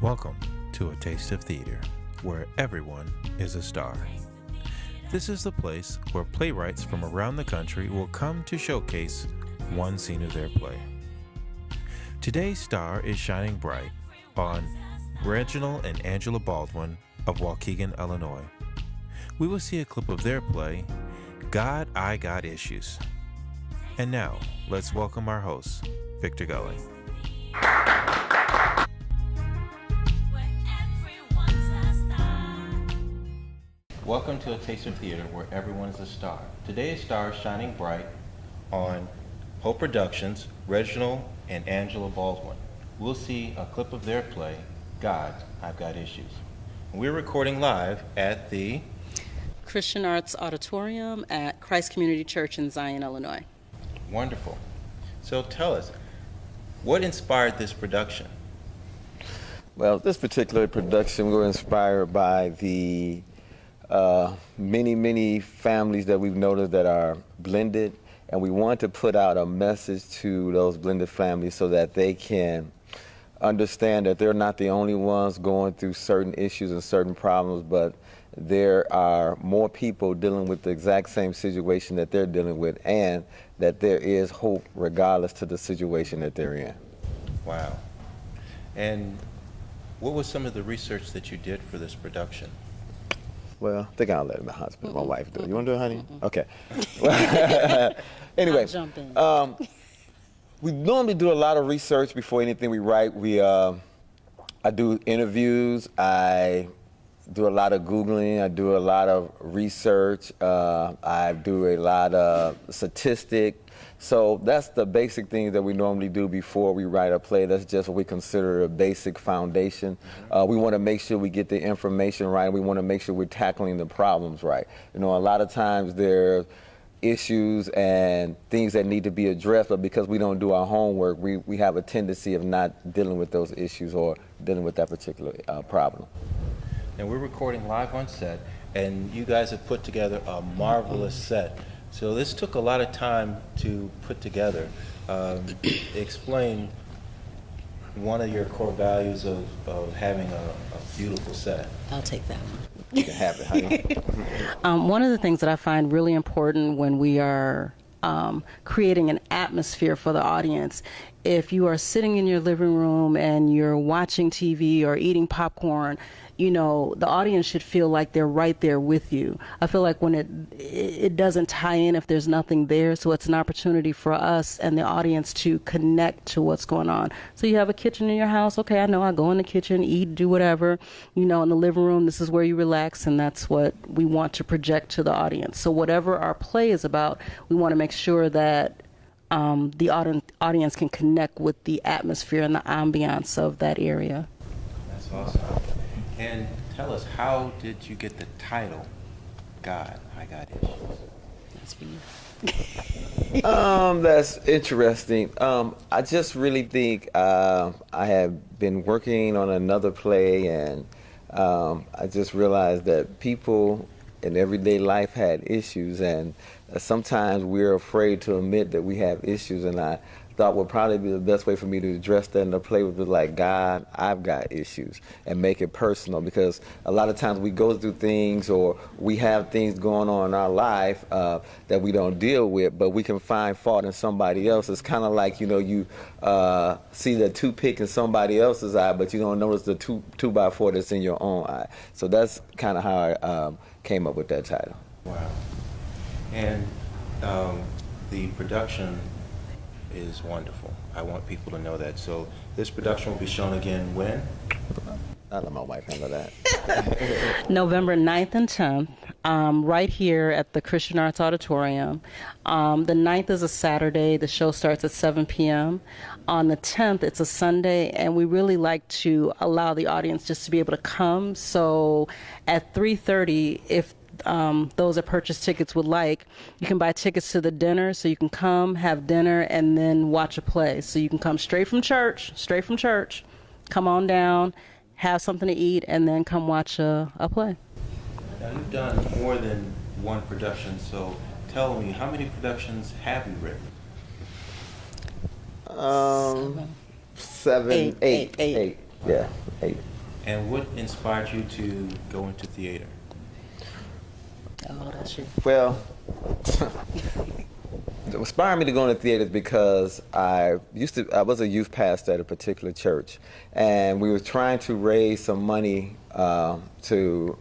Welcome to A Taste of Theater, where everyone is a star. This is the place where playwrights from around the country will come to showcase one scene of their play. Today's star is shining bright on Reginald and Angela Baldwin of Waukegan, Illinois. We will see a clip of their play, God, I Got Issues. And now, let's welcome our host, Victor Gulley. Welcome to A Taste of Theater, where everyone is a star. Today's star is shining bright on Hope Productions, Reginald and Angela Baldwin. We'll see a clip of their play, God, I've Got Issues. We're recording live at the Christian Arts Auditorium at Christ Community Church in Zion, Illinois. Wonderful. So tell us, what inspired this production? Well, this particular production, we were inspired by the many families that we've noticed that are blended, and we want to put out a message to those blended families so that they can understand that they're not the only ones going through certain issues and certain problems, but there are more people dealing with the exact same situation that they're dealing with, and that there is hope regardless to the situation that they're in. Wow. And what was some of the research that you did for this production? Well, I think I'll let my husband, my wife do it. You want to do it, honey? Okay. Anyway, I'll jump in. We normally do a lot of research before anything we write. I do interviews. I do a lot of Googling. I do a lot of research. I do a lot of statistics. So that's the basic things that we normally do before we write a play. That's just what we consider a basic foundation. We want to make sure we get the information right. We want to make sure we're tackling the problems right. You know, a lot of times there's issues and things that need to be addressed, but because we don't do our homework, we have a tendency of not dealing with those issues or dealing with that particular problem. And we're recording live on set, and you guys have put together a marvelous set. So this took a lot of time to put together. Explain one of your core values of having a beautiful set. I'll take that one. You can have it, honey. One of the things that I find really important when we are creating an atmosphere for the audience, if you are sitting in your living room and you're watching TV or eating popcorn, you know, the audience should feel like they're right there with you. I feel like when it doesn't tie in if there's nothing there, so it's an opportunity for us and the audience to connect to what's going on. So you have a kitchen in your house, okay, I know I go in the kitchen, eat, do whatever. You know, in the living room, this is where you relax, and that's what we want to project to the audience. So whatever our play is about, we want to make sure that the audience can connect with the atmosphere and the ambiance of that area. That's awesome. And tell us, how did you get the title, God, I Got Issues? That's for you. That's interesting. I just really think I have been working on another play, and I just realized that people in everyday life had issues, and sometimes we're afraid to admit that we have issues, and I thought would probably be the best way for me to address that in the play would be like, God, I've got issues, and make it personal, because a lot of times we go through things or we have things going on in our life that we don't deal with, but we can find fault in somebody else. It's kind of like, you know, you see the toothpick in somebody else's eye, but you don't notice the two by four that's in your own eye. So that's kind of how I came up with that title. Wow. And the production is wonderful. I want people to know that. So this production will be shown again when? I'll let my wife handle that. November 9th and 10th, right here at the Christian Arts Auditorium. The 9th is a Saturday. The show starts at 7 p.m. On the 10th, it's a Sunday, and we really like to allow the audience just to be able to come. So at 3:30, if those that purchase tickets would like, you can buy tickets to the dinner, so you can come, have dinner, and then watch a play. So you can come straight from church, come on down, have something to eat, and then come watch a play. Now, you've done more than one production, so tell me, how many productions have you written? Seven, eight. Yeah, 8. And what inspired you to go into theater? Oh, that's you. Well, it inspired me to go into theater because I was a youth pastor at a particular church, and we were trying to raise some money to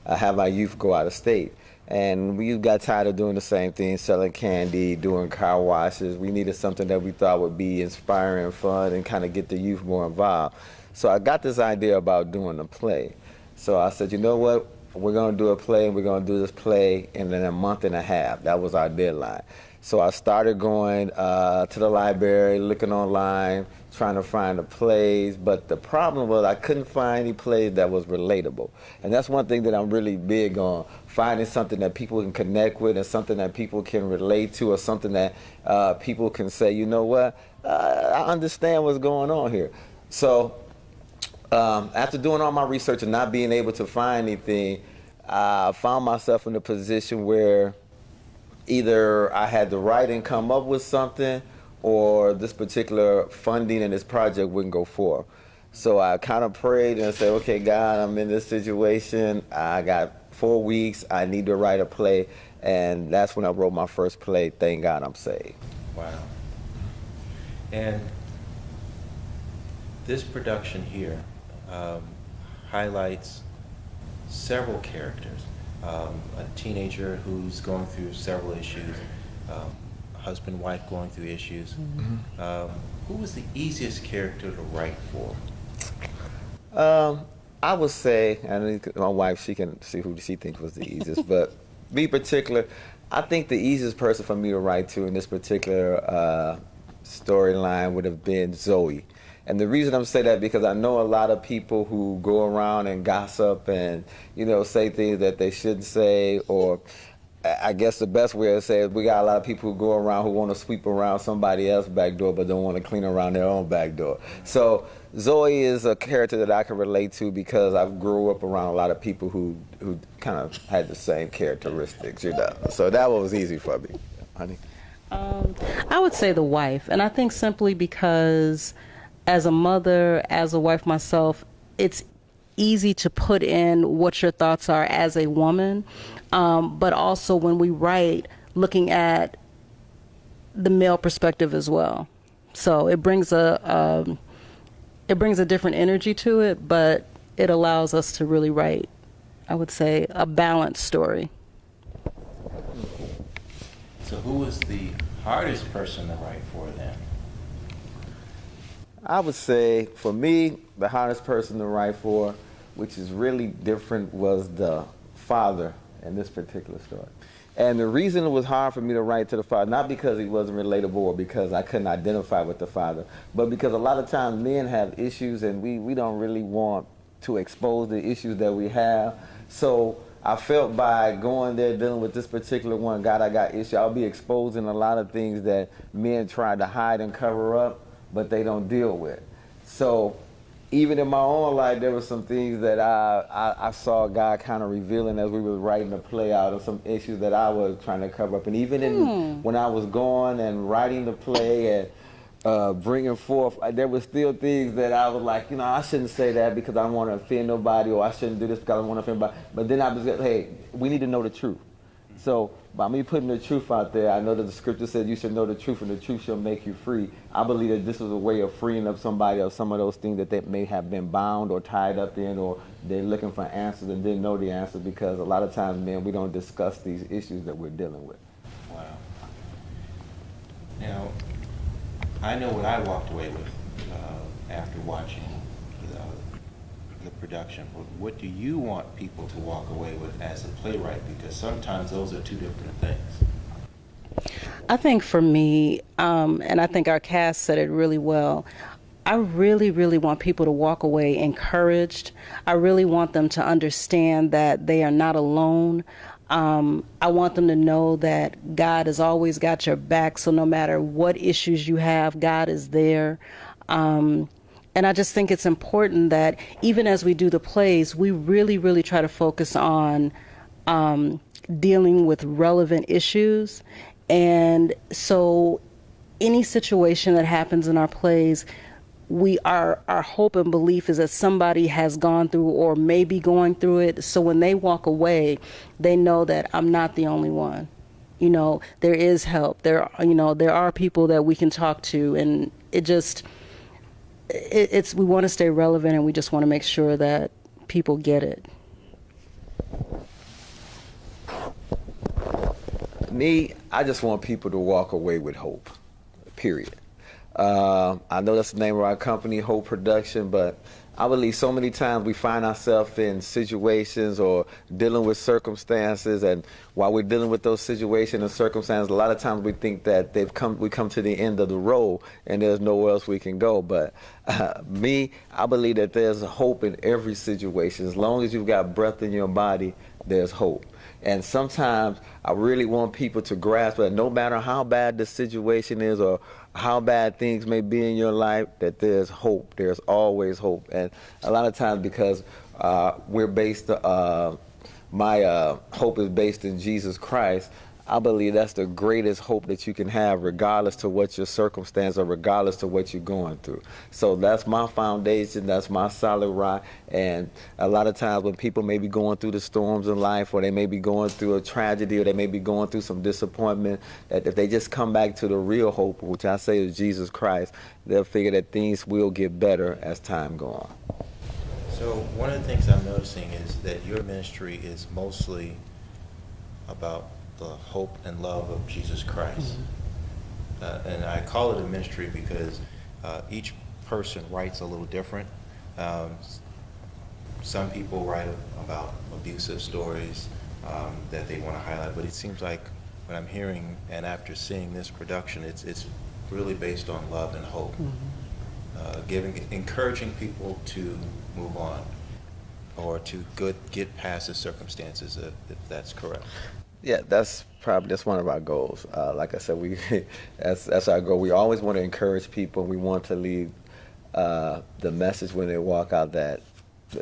have our youth go out of state. And we got tired of doing the same thing, selling candy, doing car washes. We needed something that we thought would be inspiring and fun and kind of get the youth more involved. So I got this idea about doing a play. So I said, you know what? We're going to do a play, and we're going to do this play in a month and a half. That was our deadline. So I started going to the library, looking online, trying to find the plays. But the problem was I couldn't find any plays that was relatable. And that's one thing that I'm really big on, finding something that people can connect with and something that people can relate to, or something that people can say, you know what, I understand what's going on here. So after doing all my research and not being able to find anything, I found myself in a position where either I had to write and come up with something, or this particular funding and this project wouldn't go forward. So I kind of prayed and said, okay, God, I'm in this situation. I got 4 weeks. I need to write a play. And that's when I wrote my first play, Thank God I'm Saved. Wow. And this production here highlights several characters. A teenager who's going through several issues, husband, wife going through issues. Mm-hmm. Who was the easiest character to write for? I would say, and my wife, she can see who she thinks was the easiest, but be particular, I think the easiest person for me to write to in this particular storyline would have been Zoe. And the reason I'm saying that because I know a lot of people who go around and gossip and, you know, say things that they shouldn't say, or I guess the best way to say it is we got a lot of people who go around who want to sweep around somebody else's back door but don't want to clean around their own back door. So Zoe is a character that I can relate to because I grew up around a lot of people who kind of had the same characteristics, you know. So that one was easy for me. Honey? I would say the wife, and I think simply because as a mother, as a wife myself, it's easy to put in what your thoughts are as a woman, but also when we write, looking at the male perspective as well. So it brings a different energy to it, but it allows us to really write, I would say, a balanced story. So who was the hardest person to write for then? I would say, for me, the hardest person to write for, which is really different, was the father in this particular story. And the reason it was hard for me to write to the father, not because he wasn't relatable or because I couldn't identify with the father, but because a lot of times men have issues and we don't really want to expose the issues that we have. So I felt by going there dealing with this particular one, God, I got issues, I'll be exposing a lot of things that men try to hide and cover up, but they don't deal with. So even in my own life, there were some things that I saw God kind of revealing as we were writing the play out, of some issues that I was trying to cover up. And even when I was going and writing the play and bringing forth, there were still things that I was like, you know, I shouldn't say that because I don't want to offend nobody, or I shouldn't do this because I don't want to offend anybody. But then I was like, hey, we need to know the truth. So by me putting the truth out there, I know that the scripture said you should know the truth and the truth shall make you free. I believe that this was a way of freeing up somebody of some of those things that they may have been bound or tied up in, or they're looking for answers and didn't know the answer, because a lot of times, man, we don't discuss these issues that we're dealing with. Wow. Now, I know what I walked away with after watching the production. What do you want people to walk away with as a playwright? Because sometimes those are two different things. I think for me, and I think our cast said it really well, I really, really want people to walk away encouraged. I really want them to understand that they are not alone. I want them to know that God has always got your back, so no matter what issues you have, God is there. And I just think it's important that even as we do the plays, we really, really try to focus on dealing with relevant issues. And so any situation that happens in our plays, our hope and belief is that somebody has gone through or may be going through it. So when they walk away, they know that I'm not the only one. You know, there is help. There are people that we can talk to, and it's we want to stay relevant, and we just want to make sure that people get it. Me, I just want people to walk away with hope, period. I know that's the name of our company, Hope Production, but I believe so many times we find ourselves in situations or dealing with circumstances, and while we're dealing with those situations and circumstances, a lot of times we think that we come to the end of the road and there's nowhere else we can go. But I believe that there's hope in every situation. As long as you've got breath in your body, there's hope. And sometimes I really want people to grasp that no matter how bad the situation is or how bad things may be in your life, that there's hope. There's always hope. And a lot of times because we're based, my hope is based in Jesus Christ, I believe that's the greatest hope that you can have, regardless to what your circumstance or regardless to what you're going through. So that's my foundation, that's my solid rock. And a lot of times when people may be going through the storms in life, or they may be going through a tragedy, or they may be going through some disappointment, that if they just come back to the real hope, which I say is Jesus Christ, they'll figure that things will get better as time goes on. So one of the things I'm noticing is that your ministry is mostly about the hope and love of Jesus Christ. And I call it a ministry because each person writes a little different. Some people write about abusive stories that they want to highlight, but it seems like what I'm hearing, and after seeing this production, it's really based on love and hope. Encouraging people to move on or to get past the circumstances, if that's correct. Yeah, that's one of our goals. Like I said, that's our goal. We always want to encourage people. We want to leave the message when they walk out that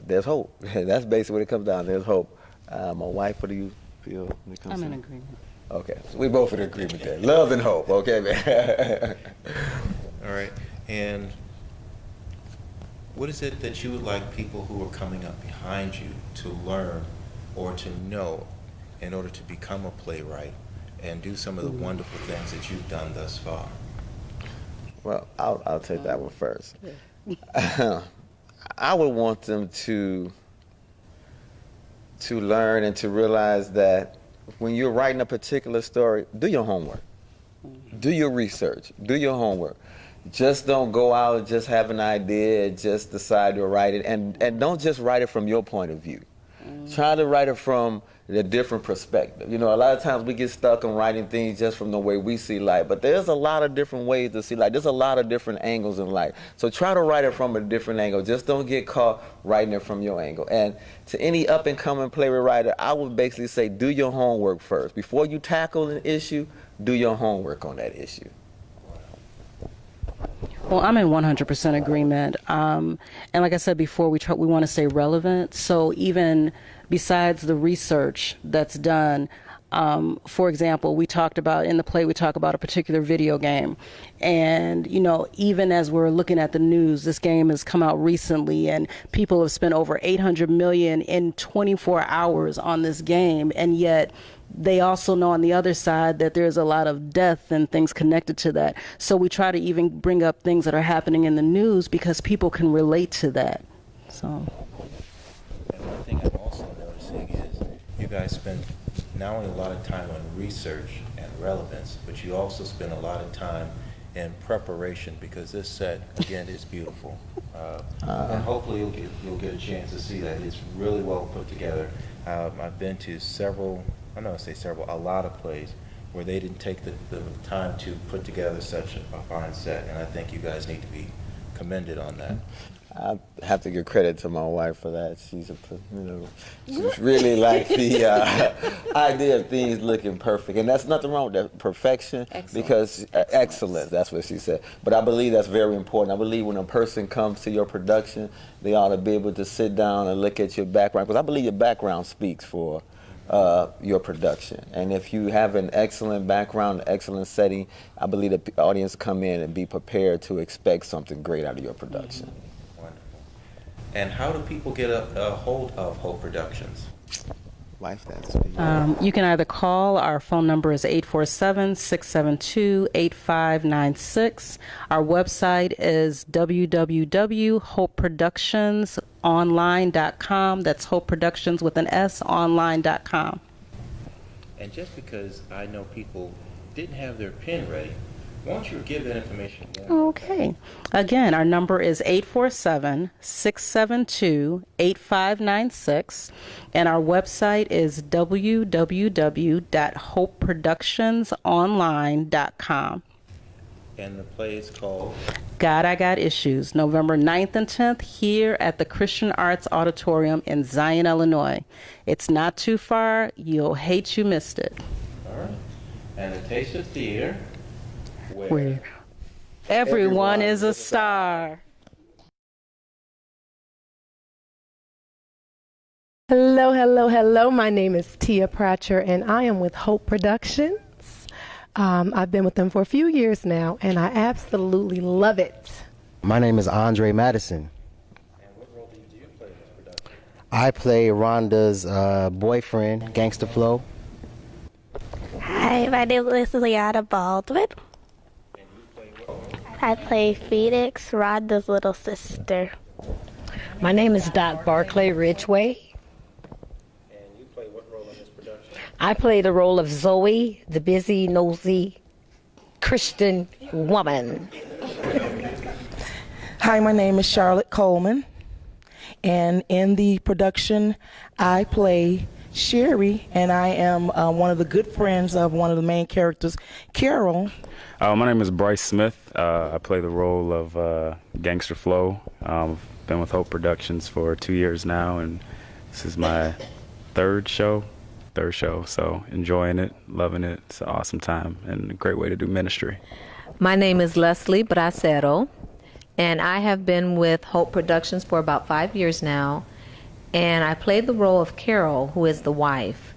there's hope. That's basically what it comes down. There's hope. My wife, what do you feel when it comes I'm to in agreement. Okay, so we both in agreement there. Love and hope. Okay, man. All right, and what is it that you would like people who are coming up behind you to learn or to know in order to become a playwright and do some of the wonderful things that you've done thus far? Well, I'll take that one first. I would want them to learn and to realize that when you're writing a particular story, do your homework. Do your research. Do your homework. Just don't go out and just have an idea and just decide to write it. And don't just write it from your point of view. Try to write it from a different perspective. You know, a lot of times we get stuck on writing things just from the way we see life, but there's a lot of different ways to see life. There's a lot of different angles in life. So try to write it from a different angle. Just don't get caught writing it from your angle. And to any up-and-coming playwright writer, I would basically say do your homework first. Before you tackle an issue, do your homework on that issue. Well, I'm in 100% agreement. And like I said before, we want to stay relevant. So even besides the research that's done, for example, we talked about in the play, we talk about a particular video game. And, you know, even as we're looking at the news, this game has come out recently and people have spent over $800 million in 24 hours on this game. And yet they also know on the other side that there's a lot of death and things connected to that. So we try to even bring up things that are happening in the news because people can relate to that. So. And one thing I'm also noticing is you guys spend not only a lot of time on research and relevance, but you also spend a lot of time in preparation because this set, again, is beautiful. And hopefully you'll get a chance to see that. It's really well put together. I've been to a lot of plays where they didn't take the time to put together such a fine set, and I think you guys need to be commended on that. I have to give credit to my wife for that. She's really like the idea of things looking perfect, and that's nothing wrong with that. Perfection, because excellence. That's what she said. But I believe that's very important. I believe when a person comes to your production, they ought to be able to sit down and look at your background, because I believe your background speaks for your production. And if you have an excellent background, excellent setting, I believe the audience come in and be prepared to expect something great out of your production. Wonderful. And how do people get a hold of Hope Productions? Wife, that's You can either call, our phone number is 847-672-8596. Our website is www.hopeproductionsonline.com. That's Hope Productions with an S, online.com. And just because I know people didn't have their pen ready, why don't you give that information again? Okay. Again, our number is 847-672-8596, and our website is www.hopeproductionsonline.com. And the play is called God, I Got Issues, November 9th and 10th here at the Christian Arts Auditorium in Zion, Illinois. It's not too far. You'll hate you missed it. All right. And the Taste of Theater, Where everyone is a star. Hello, hello, hello. My name is Tia Pratcher, and I am with Hope Productions. I've been with them for a few years now, and I absolutely love it. My name is Andre Madison. And what role do you play in this production? I play Rhonda's boyfriend, Gangsta Flo. Hi, my name is Liana Baldwin. And you play what? I play Phoenix, Rhonda's little sister. My name is Dot Barclay Ridgway. And you play what role in this production? I play the role of Zoe, the busy, nosy Christian woman. Hi, my name is Charlotte Coleman, and in the production, I play Sherry, and I am one of the good friends of one of the main characters, Carol. My name is Bryce Smith. I play the role of Gangster Flo. Been with Hope Productions for 2 years now, and this is my third show, so enjoying it, loving it. It's an awesome time and a great way to do ministry. My name is Leslie Bracero, and I have been with Hope Productions for about 5 years now, and I played the role of Carol, who is the wife.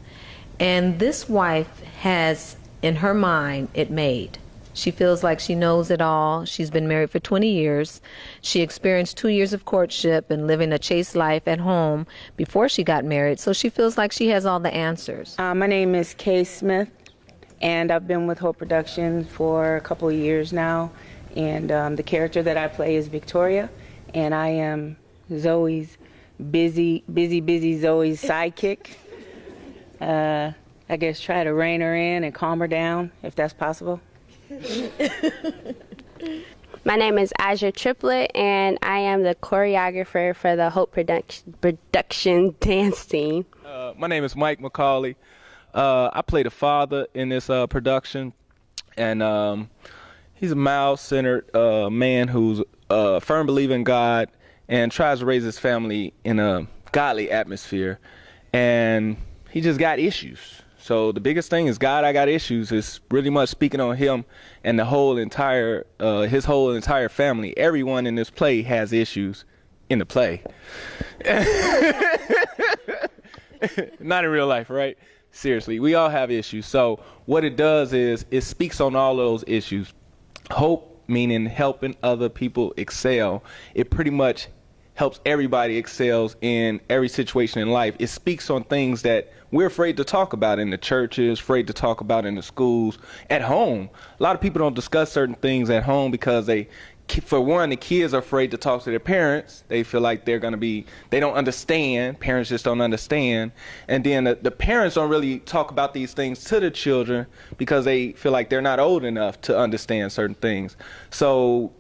And this wife has, in her mind, it made. She feels like she knows it all. She's been married for 20 years. She experienced 2 years of courtship and living a chaste life at home before she got married, so she feels like she has all the answers. My name is Kay Smith, and I've been with Hope Productions for a couple of years now. And the character that I play is Victoria, and I am Zoe's busy Zoe's sidekick. I guess try to rein her in and calm her down, if that's possible. My name is Aja Triplet, and I am the choreographer for the Hope production dance team. My name is Mike McCauley. I play the father in this production, and he's a mild-centered man who's a firm believer in God and tries to raise his family in a godly atmosphere, and he just got issues. So the biggest thing is God, I got issues is really much speaking on him and the whole entire, his whole entire family. Everyone in this play has issues in the play. Not in real life, right? Seriously, we all have issues. So what it does is it speaks on all those issues. Hope, meaning helping other people excel. It pretty much helps everybody excels in every situation in life. It speaks on things that we're afraid to talk about in the churches, afraid to talk about in the schools, at home. A lot of people don't discuss certain things at home because for one, the kids are afraid to talk to their parents. They feel like they don't understand. Parents just don't understand. And then the parents don't really talk about these things to the children because they feel like they're not old enough to understand certain things. So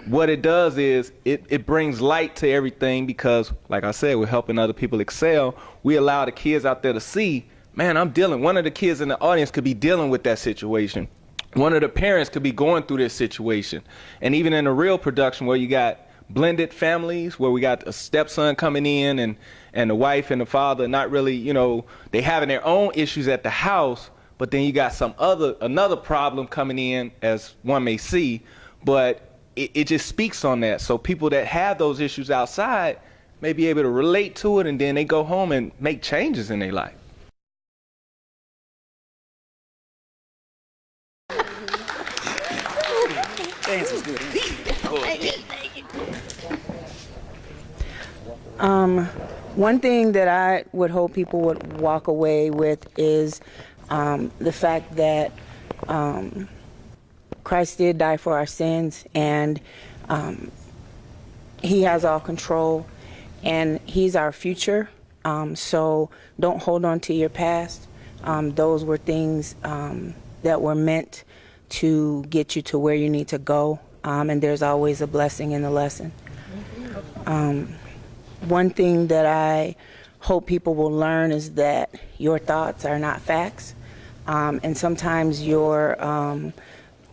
what it does is it brings light to everything because, like I said, we're helping other people excel. We allow the kids out there to see, man, one of the kids in the audience could be dealing with that situation. One of the parents could be going through this situation. And even in a real production where you got blended families, where we got a stepson coming in and the wife and the father not really, they having their own issues at the house, but then you got another problem coming in, as one may see, but it just speaks on that. So people that have those issues outside may be able to relate to it, and then they go home and make changes in their life. dance was good. One thing that I would hope people would walk away with is the fact that Christ did die for our sins, and he has all control, and he's our future. So don't hold on to your past. Those were things that were meant to get you to where you need to go, and there's always a blessing in the lesson. One thing that I hope people will learn is that your thoughts are not facts, and sometimes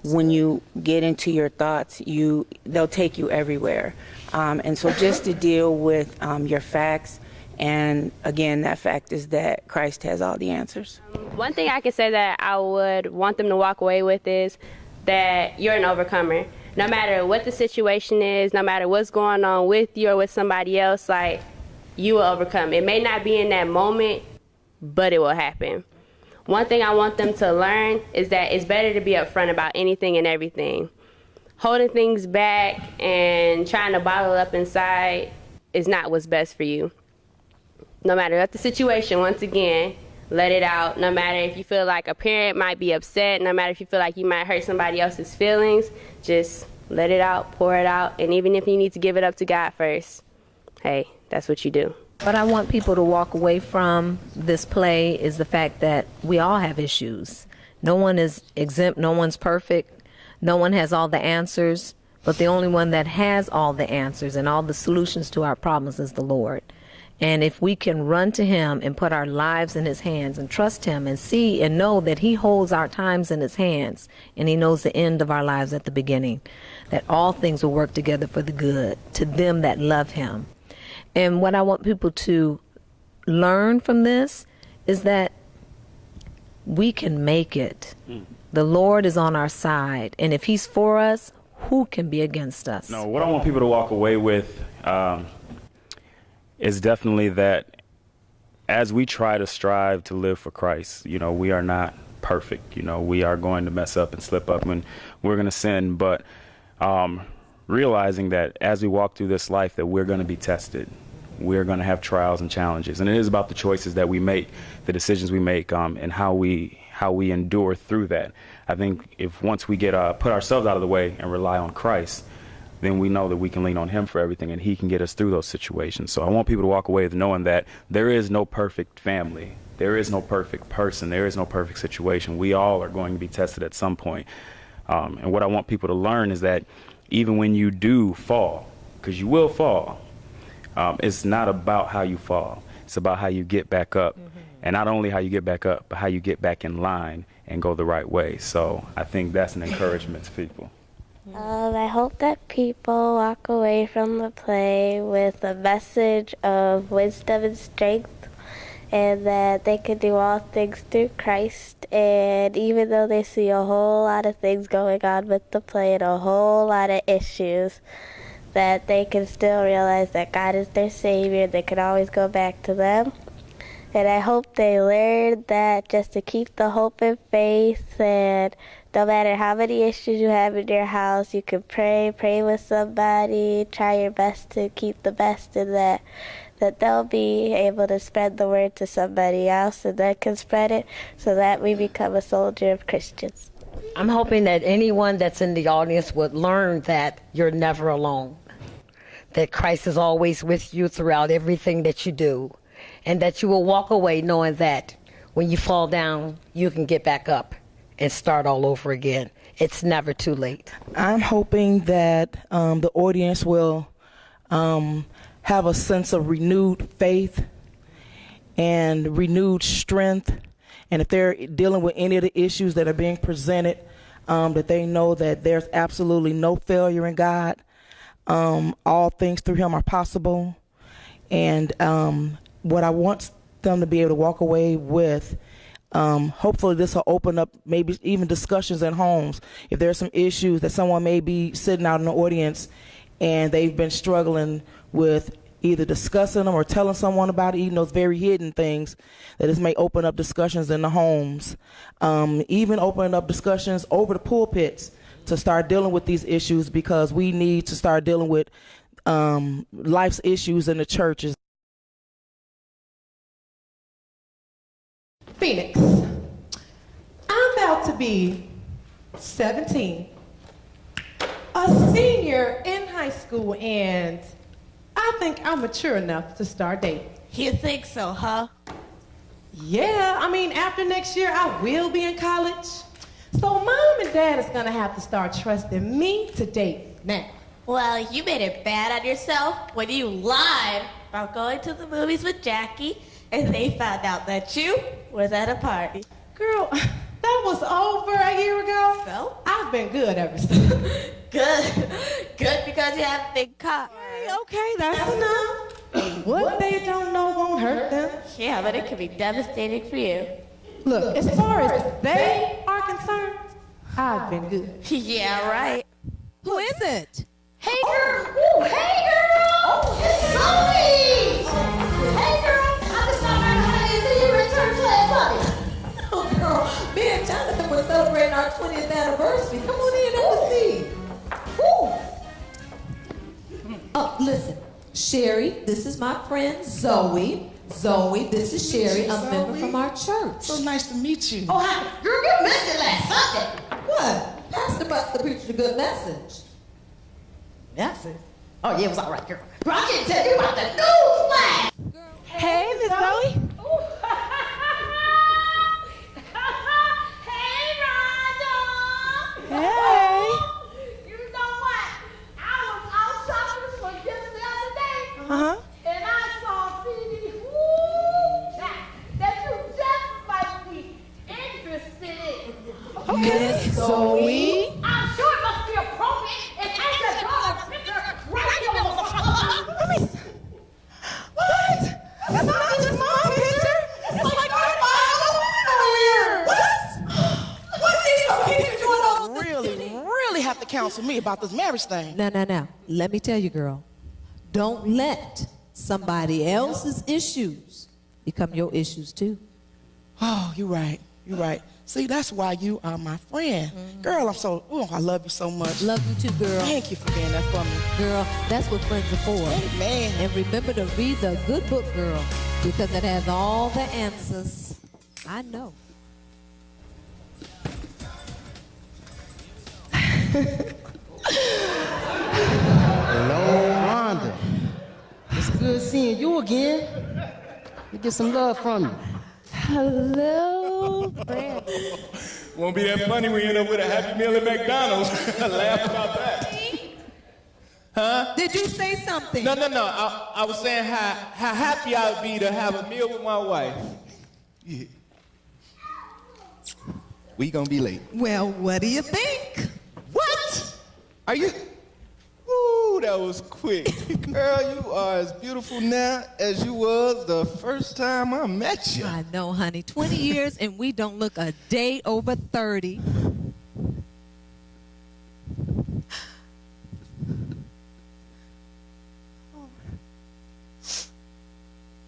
when you get into your thoughts, they'll take you everywhere. And so just to deal with your facts, and again, that fact is that Christ has all the answers. One thing I can say that I would want them to walk away with is that you're an overcomer. No matter what the situation is, no matter what's going on with you or with somebody else, like, you will overcome. It may not be in that moment, but it will happen. One thing I want them to learn is that it's better to be upfront about anything and everything. Holding things back and trying to bottle it up inside is not what's best for you. No matter what the situation, once again, let it out. No matter if you feel like a parent might be upset, no matter if you feel like you might hurt somebody else's feelings, just let it out, pour it out. And even if you need to give it up to God first, hey, that's what you do. What I want people to walk away from this play is the fact that we all have issues. No one is exempt, no one's perfect, no one has all the answers, but the only one that has all the answers and all the solutions to our problems is the Lord. And if we can run to him and put our lives in his hands and trust him and see and know that he holds our times in his hands and he knows the end of our lives at the beginning, that all things will work together for the good to them that love him. And what I want people to learn from this is that we can make it. The Lord is on our side. And if he's for us, who can be against us? No, what I want people to walk away with is definitely that as we try to strive to live for Christ, we are not perfect. We are going to mess up and slip up and we're going to sin. But realizing that as we walk through this life that we're going to be tested. We're going to have trials and challenges. And it is about the choices that we make, the decisions we make, and how we endure through that. I think if once we get put ourselves out of the way and rely on Christ, then we know that we can lean on him for everything and he can get us through those situations. So I want people to walk away with knowing that there is no perfect family. There is no perfect person. There is no perfect situation. We all are going to be tested at some point. And what I want people to learn is that even when you do fall, because you will fall, it's not about how you fall. It's about how you get back up. Mm-hmm. And not only how you get back up, but how you get back in line and go the right way. So I think that's an encouragement to people. I hope that people walk away from the play with a message of wisdom and strength, and that they can do all things through Christ. And even though they see a whole lot of things going on with the play and a whole lot of issues, that they can still realize that God is their Savior. They can always go back to them. And I hope they learn that just to keep the hope and faith, and no matter how many issues you have in your house, you can pray with somebody, try your best to keep the best in that they'll be able to spread the word to somebody else and that can spread it so that we become a soldier of Christians. I'm hoping that anyone that's in the audience would learn that you're never alone, that Christ is always with you throughout everything that you do, and that you will walk away knowing that when you fall down, you can get back up and start all over again. It's never too late. I'm hoping that the audience will have a sense of renewed faith and renewed strength. And if they're dealing with any of the issues that are being presented, that they know that there's absolutely no failure in God. All things through him are possible. And what I want them to be able to walk away with, hopefully this will open up maybe even discussions in homes. If there's some issues that someone may be sitting out in the audience and they've been struggling with either discussing them or telling someone about it, even those very hidden things, that this may open up discussions in the homes, even opening up discussions over the pulpits to start dealing with these issues, because we need to start dealing with life's issues in the churches. Phoenix, I'm about to be 17, a senior in high school, and I think I'm mature enough to start dating. You think so, huh? Yeah, I mean, after next year, I will be in college. So Mom and Dad is gonna have to start trusting me to date now. Well, you made it bad on yourself when you lied about going to the movies with Jackie and they found out that you was at a party. Girl, that was over a year ago. So? I've been good ever since. Good. Good because you haven't been caught. Hey, okay, that's enough. What they don't know won't hurt them. Yeah, but it could be devastating for you. Look, as far as they are concerned, I've been good. Yeah, right. Who is it? Hey, girl. Ooh, hey, girl. Oh, it's Zoe. Hey, girl. I just saw my honey. Is it your return class, honey? Oh, girl, me and Jonathan were celebrating our 20th anniversary. Come on in and have a seat. Woo! Oh, listen, Sherry, this is my friend Zoe. Zoe, this is Sherry, a member from our church. So nice to meet you. Oh, hi. Girl, you missed it last Sunday. What? Pastor must have preached a good message. Message? Oh, yeah, it was all right, girl. Girl, I didn't tell you about the news flash. Hey, Miss Zoe. Hey, Rhonda. Hey. You know what? I was out shopping for gifts the other day. Uh-huh. And I saw a CD that you just might be interested in. Okay. Miss Zoe. I'm sure it must be appropriate and ain't the dollar picture right here on the front. What? That's not just my picture. It's like What is your picture doing all this? Really have to counsel me about this marriage thing. Now. Let me tell you, girl. Don't let somebody else's issues become your issues, too. Oh, you're right. You're right. See, that's why you are my friend. Girl, I love you so much. Love you, too, girl. Thank you for being there for me. Girl, that's what friends are for. Amen. And remember to read the good book, girl, because it has all the answers. I know. Hello, Rhonda. It's good seeing you again. Let me get some love from you. Hello, Brandon. Won't be that funny when you end up with a Happy Meal at McDonald's. Laugh about that. Huh? Did you say something? No. I was saying how happy I would be to have a meal with my wife. Yeah. We gonna be late. Well, what do you think? What? Are you? Ooh, that was quick. Girl, you are as beautiful now as you was the first time I met you. I know, honey. 20 years and we don't look a day over 30.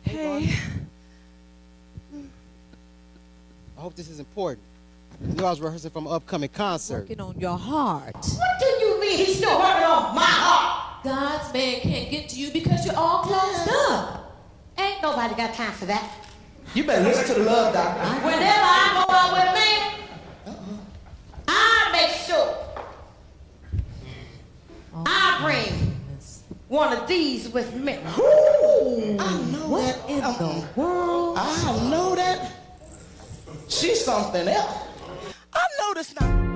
Hey. I hope this is important. You know I was rehearsing from an upcoming concert. Working on your heart. What do you mean he's still working on my heart? God's man can't get to you because you're all closed up. Ain't nobody got time for that. You better listen to the love doctor. Whenever I go out with a man, I make sure I bring one of these with me. I know What that. in the world? I know that. She's something else. I know this now.